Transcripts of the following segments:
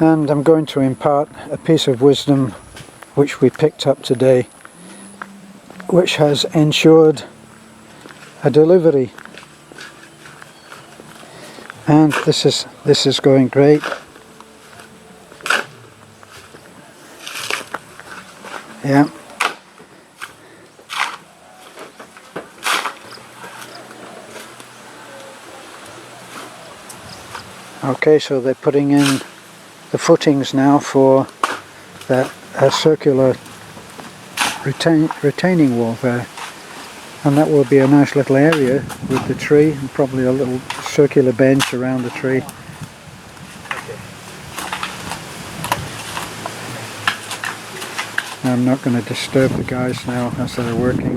and I'm going to impart a piece of wisdom which we picked up today, which has ensured a delivery, and this is going great. Yeah. Okay, so they're putting in the footings now for that circular retaining wall there, and that will be a nice little area with the tree and probably a little circular bench around the tree. I'm not going to disturb the guys now as they're working.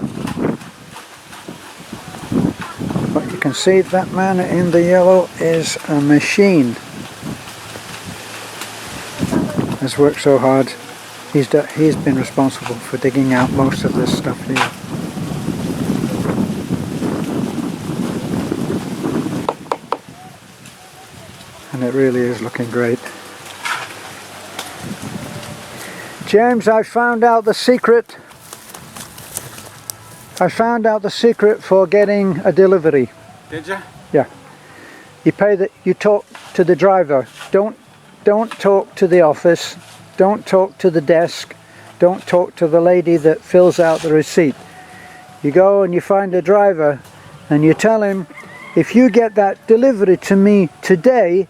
But you can see that man in the yellow is a machine. Has worked so hard. He's been responsible for digging out most of this stuff here. And it really is looking great. James, I found out the secret. I found out the secret for getting a delivery. Did you? Yeah. You talk to the driver. Don't talk to the office. Don't talk to the desk. Don't talk to the lady that fills out the receipt. You go and you find a driver and you tell him, if you get that delivery to me today,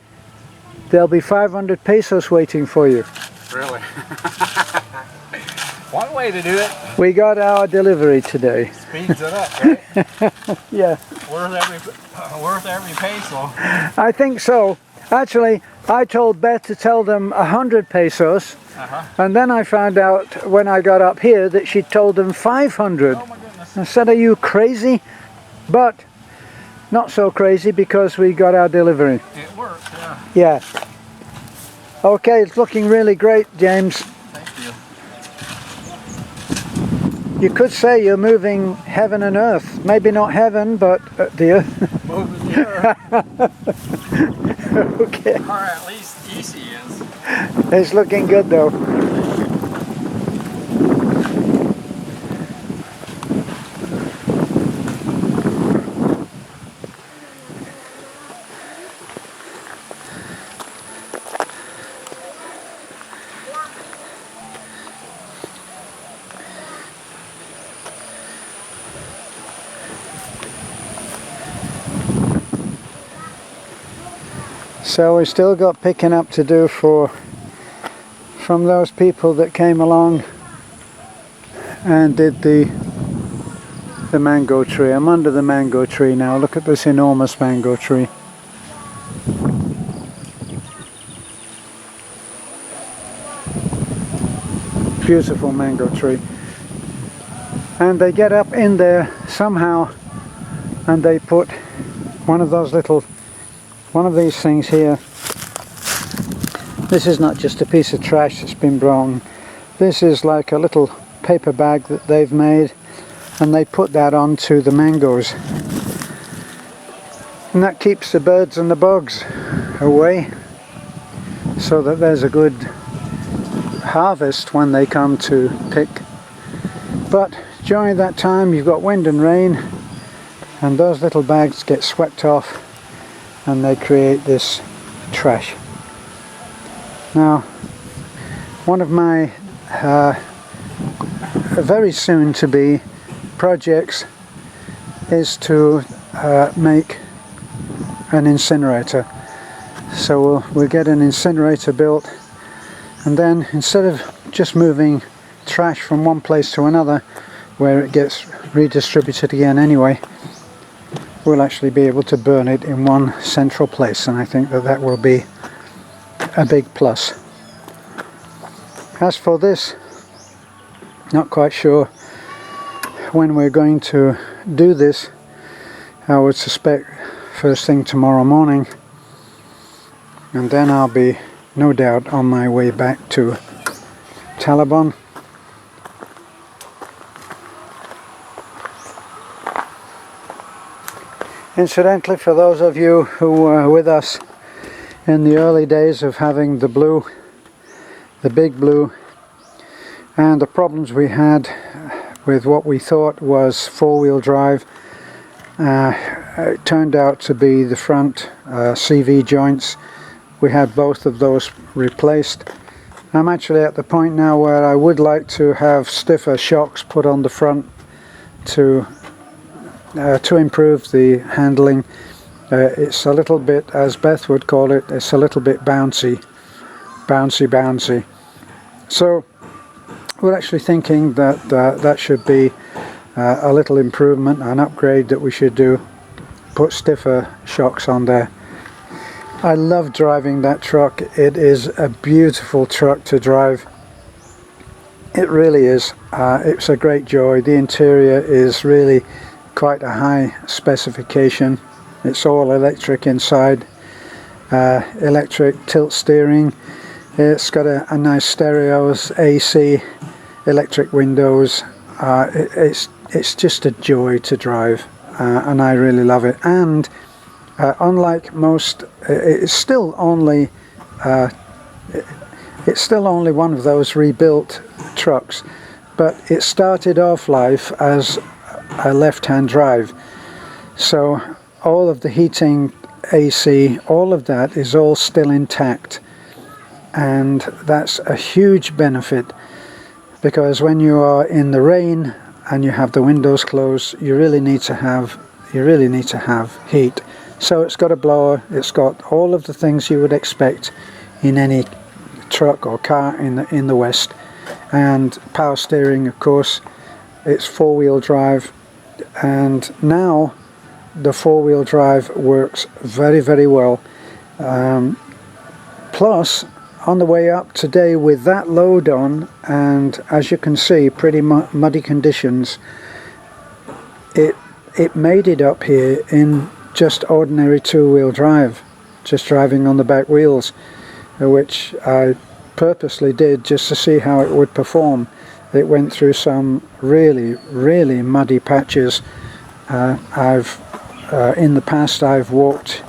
there'll be 500 pesos waiting for you. Really? One way to do it. We got our delivery today. Speeds it up, right? Yeah. Worth every peso. I think so. Actually, I told Beth to tell them 100 pesos, and then I found out when I got up here that she told them 500. Oh my goodness. I said, are you crazy? But not so crazy because we got our delivery. It worked, yeah. Yeah. Okay, it's looking really great, James. Thank you. You could say you're moving heaven and earth. Maybe not heaven, but the earth. Moving the earth. Okay. Or at least easy is. It's looking good though. So we still got picking up to do from those people that came along and did the mango tree. I'm under the mango tree now. Look at this enormous mango tree. Beautiful mango tree. And they get up in there somehow and they put one of these things here. This is not just a piece of trash that's been blown. This is like a little paper bag that they've made, and they put that onto the mangoes. And that keeps the birds and the bugs away, so that there's a good harvest when they come to pick. But during that time you've got wind and rain, and those little bags get swept off and they create this trash. Now, one of my very soon to be projects is to make an incinerator. So we'll get an incinerator built, and then instead of just moving trash from one place to another where it gets redistributed again anyway, we'll actually be able to burn it in one central place, and I think that will be a big plus. As for this, not quite sure when we're going to do this. I would suspect first thing tomorrow morning, and then I'll be no doubt on my way back to Taliban. Incidentally, for those of you who were with us in the early days of having the Blue, the big Blue, and the problems we had with what we thought was four-wheel drive. It turned out to be the front CV joints. We had both of those replaced. I'm actually at the point now where I would like to have stiffer shocks put on the front to improve the handling. It's a little bit, as Beth would call it, it's a little bit bouncy. So we're actually thinking that that should be a little improvement, an upgrade that we should do. Put stiffer shocks on there. I love driving that truck. It is a beautiful truck to drive. It really is. It's a great joy. The interior is really quite a high specification. It's all electric inside. Electric tilt steering. It's got a nice stereos, AC, electric windows. It's just a joy to drive, and I really love it. And unlike most, it's still only one of those rebuilt trucks, but it started off life as a left-hand drive. So all of the heating, AC, all of that is all still intact, and that's a huge benefit, because when you are in the rain and you have the windows closed, you really need to have heat. So it's got a blower, it's got all of the things you would expect in any truck or car in the West, and power steering, of course. It's four-wheel drive, and now the four-wheel drive works very, very well. Plus, on the way up today with that load on, and as you can see, pretty muddy conditions, it made it up here in just ordinary two-wheel drive, just driving on the back wheels, which I purposely did just to see how it would perform. It went through some really muddy patches. In the past I've walked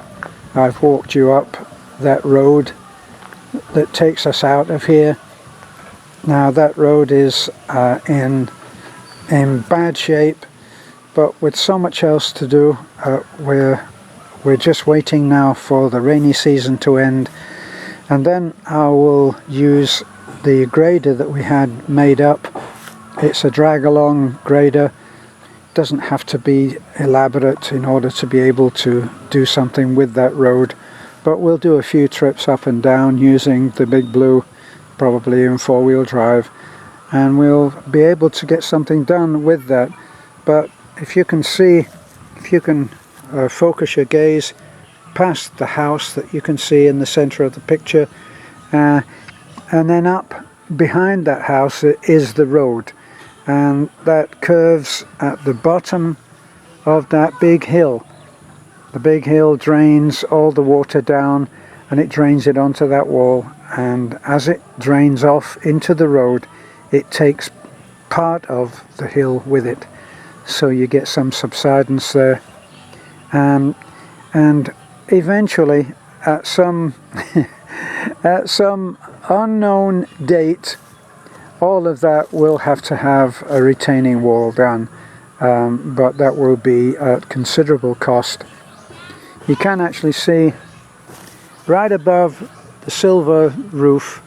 you up that road that takes us out of here. Now that road is in bad shape, but with so much else to do, we're just waiting now for the rainy season to end, and then I will use the grader that we had made up. It's a drag along grader. Doesn't have to be elaborate in order to be able to do something with that road, but we'll do a few trips up and down using the Big Blue, probably in four-wheel drive, and we'll be able to get something done with that. But if you can see, if you can focus your gaze past the house that you can see in the center of the picture, and then up behind that house is the road, and that curves at the bottom of that big hill. The big hill drains all the water down, and it drains it onto that wall, and as it drains off into the road, it takes part of the hill with it, so you get some subsidence there, and eventually at some at some unknown date, all of that will have to have a retaining wall done, but that will be at considerable cost. You can actually see right above the silver roof,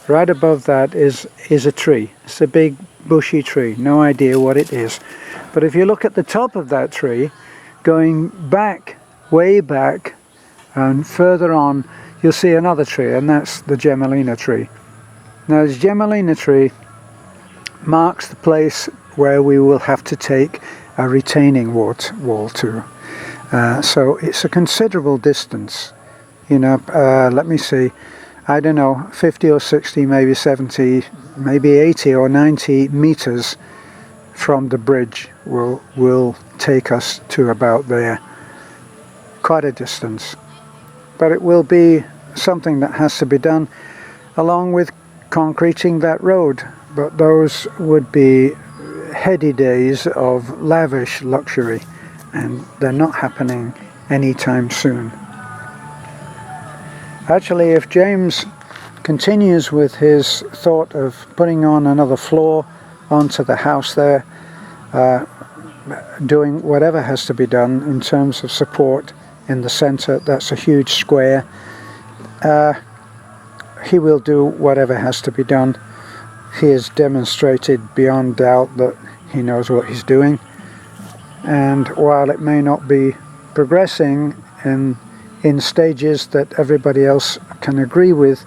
right above that is a tree. It's a big bushy tree, no idea what it is, but if you look at the top of that tree, going back, way back and further on, you'll see another tree, and that's the Gemelina tree. Now this Gemelina tree marks the place where we will have to take a retaining wall to. So it's a considerable distance, you know, let me see, I don't know, 50 or 60, maybe 70, maybe 80 or 90 meters from the bridge will take us to about there. Quite a distance, but it will be something that has to be done, along with concreting that road. But those would be heady days of lavish luxury, and they're not happening anytime soon. Actually, if James continues with his thought of putting on another floor onto the house there, doing whatever has to be done in terms of support in the center, that's a huge square, he will do whatever has to be done. He has demonstrated beyond doubt that he knows what he's doing, and while it may not be progressing in stages that everybody else can agree with,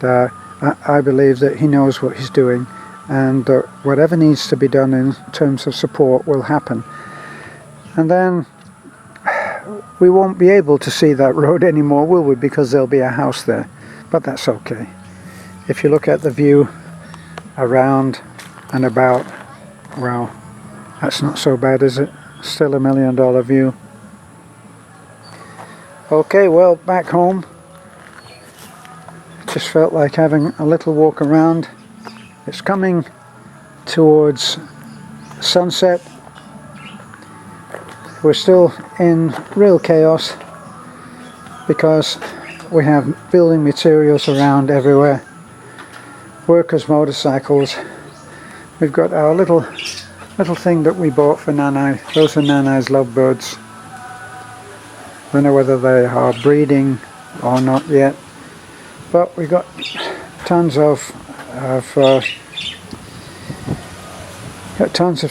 I believe that he knows what he's doing, and whatever needs to be done in terms of support will happen. And then we won't be able to see that road anymore, will we, because there'll be a house there. But that's okay. If you look at the view around and about, well, that's not so bad, is it? Still $1 million view. Okay, well, back home. Just felt like having a little walk around. It's coming towards sunset. We're still in real chaos because we have building materials around everywhere. Workers' motorcycles. We've got our little thing that we bought for Nanai. Those are Nanai's lovebirds. I don't know whether they are breeding or not yet, but we got tons of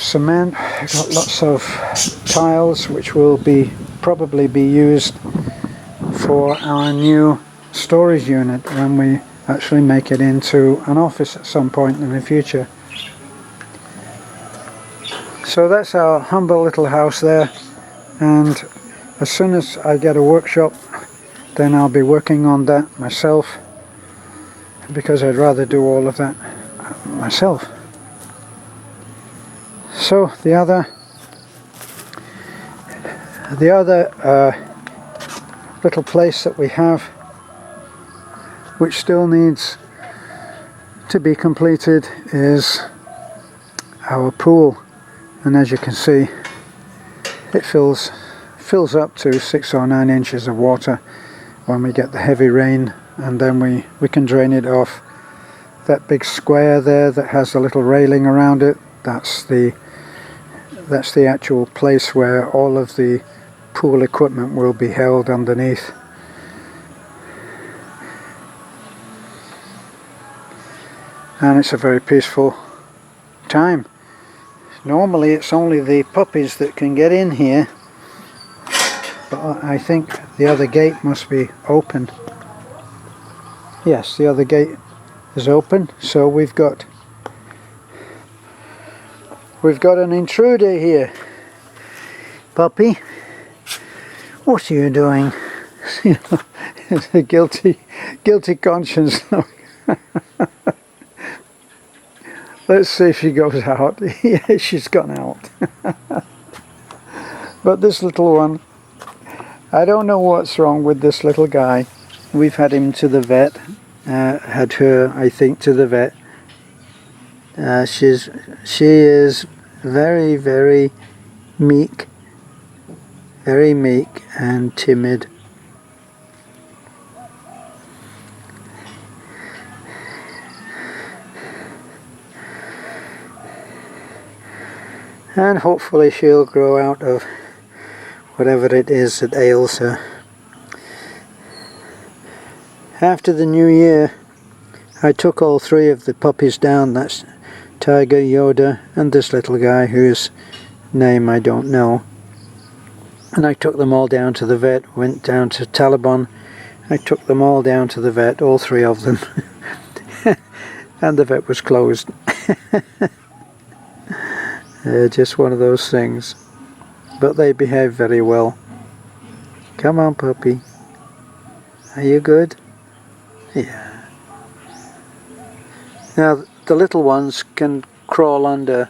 cement. We've got lots of tiles which will probably be used for our new storage unit when we actually make it into an office at some point in the future. So that's our humble little house there, and as soon as I get a workshop, then I'll be working on that myself, because I'd rather do all of that myself. So the other little place that we have, which still needs to be completed, is our pool. And as you can see, it fills up to 6 or 9 inches of water when we get the heavy rain, and then we can drain it off. That big square there that has a little railing around it, that's the actual place where all of the pool equipment will be held underneath. And it's a very peaceful time. Normally it's only the puppies that can get in here, but I think the other gate must be open. Yes, the other gate is open, so we've got an intruder here. Puppy, what are you doing? You know, it's a guilty conscience. Let's see if she goes out. Yeah, she's gone out. But this little one, I don't know what's wrong with this little guy. We've had him to the vet, had her, I think, to the vet. She is very, very meek and timid. And hopefully she'll grow out of whatever it is that ails her. After the new year, I took all 3 of the puppies down. That's Tiger, Yoda, and this little guy whose name I don't know. And I took them all down to the vet, went down to Taliban. I took them all down to the vet, all 3 of them. And the vet was closed. Just one of those things. But they behave very well. Come on, puppy. Are you good? Yeah. Now, the little ones can crawl under.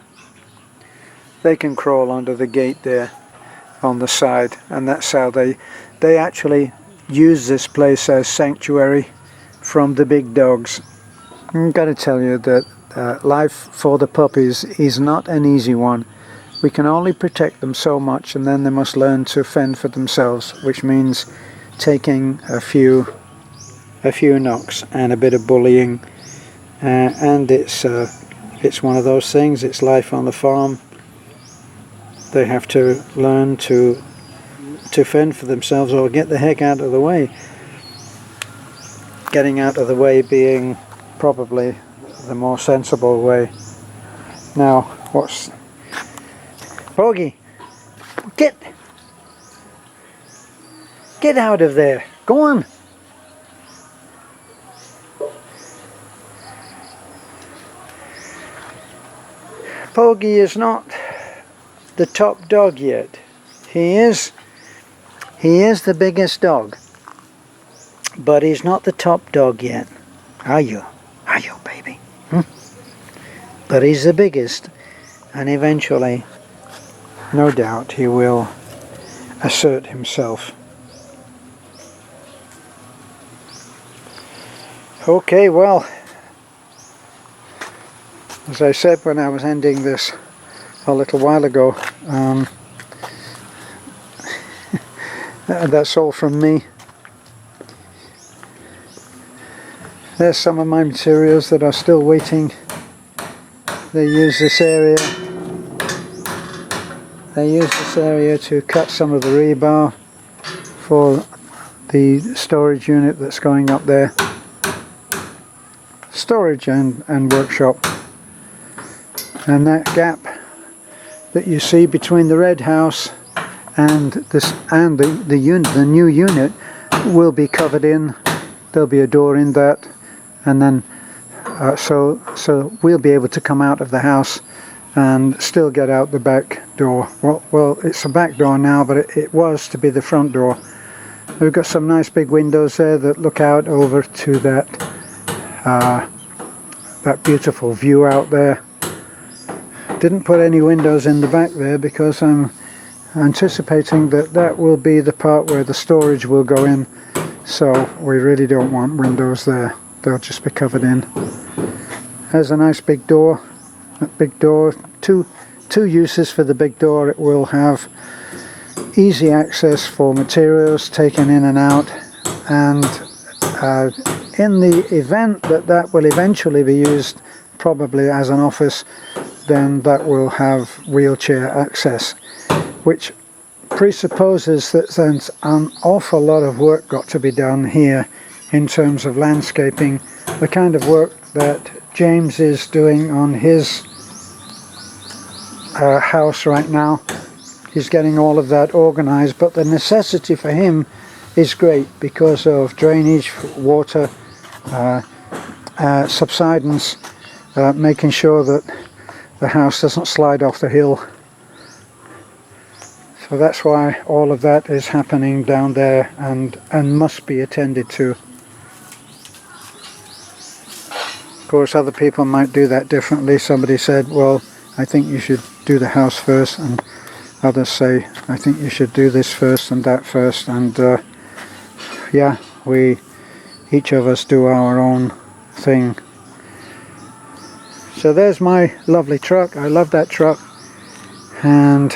They can crawl under the gate there on the side, and that's how they actually use this place as sanctuary from the big dogs. I've got to tell you that life for the puppies is not an easy one. We can only protect them so much, and then they must learn to fend for themselves, which means taking a few a few knocks and a bit of bullying, and it's one of those things. It's life on the farm. They have to learn to fend for themselves or get the heck out of the way. Getting out of the way being probably the more sensible way. Now, what's... Bogey, get out of there. Go on. Poggy is not the top dog yet. He is the biggest dog, but he's not the top dog yet. Are you, baby? But he's the biggest, and eventually, no doubt, he will assert himself. Okay, well, as I said when I was ending this a little while ago, that's all from me. There's some of my materials that are still waiting. They use this area. They use this area to cut some of the rebar for the storage unit that's going up there. Storage and workshop. And that gap that you see between the red house and this and the unit, the new unit, will be covered in. There'll be a door in that, and then so we'll be able to come out of the house and still get out the back door. Well, it's a back door now, but it was to be the front door. We've got some nice big windows there that look out over to that beautiful view out there. Didn't put any windows in the back there because I'm anticipating that will be the part where the storage will go in, so we really don't want windows there. They'll just be covered in. There's a nice big door. That big door, two uses for the big door. It will have easy access for materials taken in and out, and in the event that will eventually be used probably as an office, then that will have wheelchair access, which presupposes that there's an awful lot of work got to be done here in terms of landscaping, the kind of work that James is doing on his house right now. He's getting all of that organized, but the necessity for him is great because of drainage, water, subsidence, making sure that the house doesn't slide off the hill. So that's why all of that is happening down there and must be attended to. Of course, other people might do that differently. Somebody said, well, I think you should do the house first, and others say, I think you should do this first and that first, and yeah, each of us do our own thing. So there's my lovely truck. I love that truck, and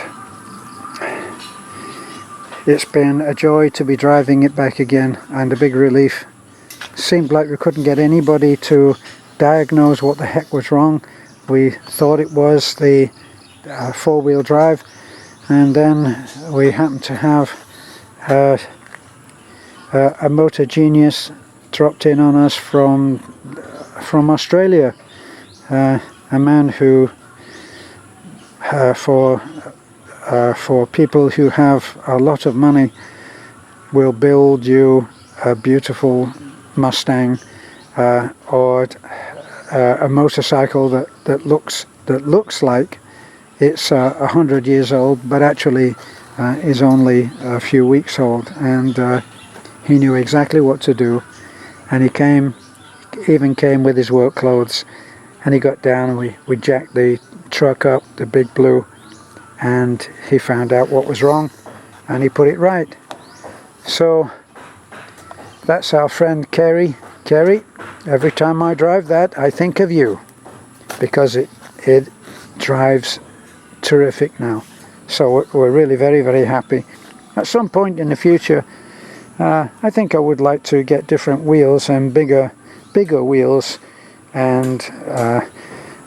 it's been a joy to be driving it back again, and a big relief. Seemed like we couldn't get anybody to diagnose what the heck was wrong. We thought it was the four-wheel drive, and then we happened to have a motor genius dropped in on us from Australia. A man who, for people who have a lot of money, will build you a beautiful Mustang or a motorcycle that looks like it's 100 years old, but actually is only a few weeks old. And he knew exactly what to do, and he even came with his work clothes. And he got down and we jacked the truck up, the Big Blue, and he found out what was wrong and he put it right. So that's our friend Kerry. Kerry, every time I drive that, I think of you, because it drives terrific now. So we're really very, very happy. At some point in the future, I think I would like to get different wheels and bigger wheels and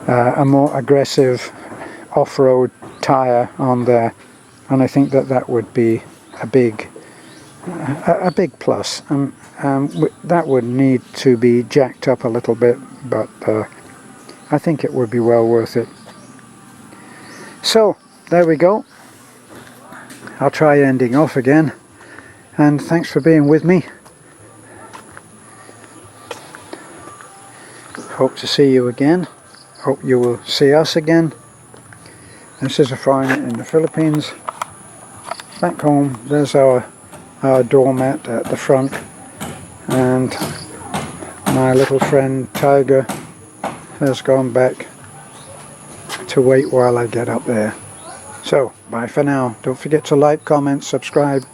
a more aggressive off-road tire on there, and I think that would be a big plus. That would need to be jacked up a little bit, but I think it would be well worth it. So there we go. I'll try ending off again, and thanks for being with me. Hope to see you again. Hope you will see us again. This is a foreigner in the Philippines. Back home, there's our doormat at the front, and my little friend Tiger has gone back to wait while I get up there. So, bye for now. Don't forget to like, comment, subscribe.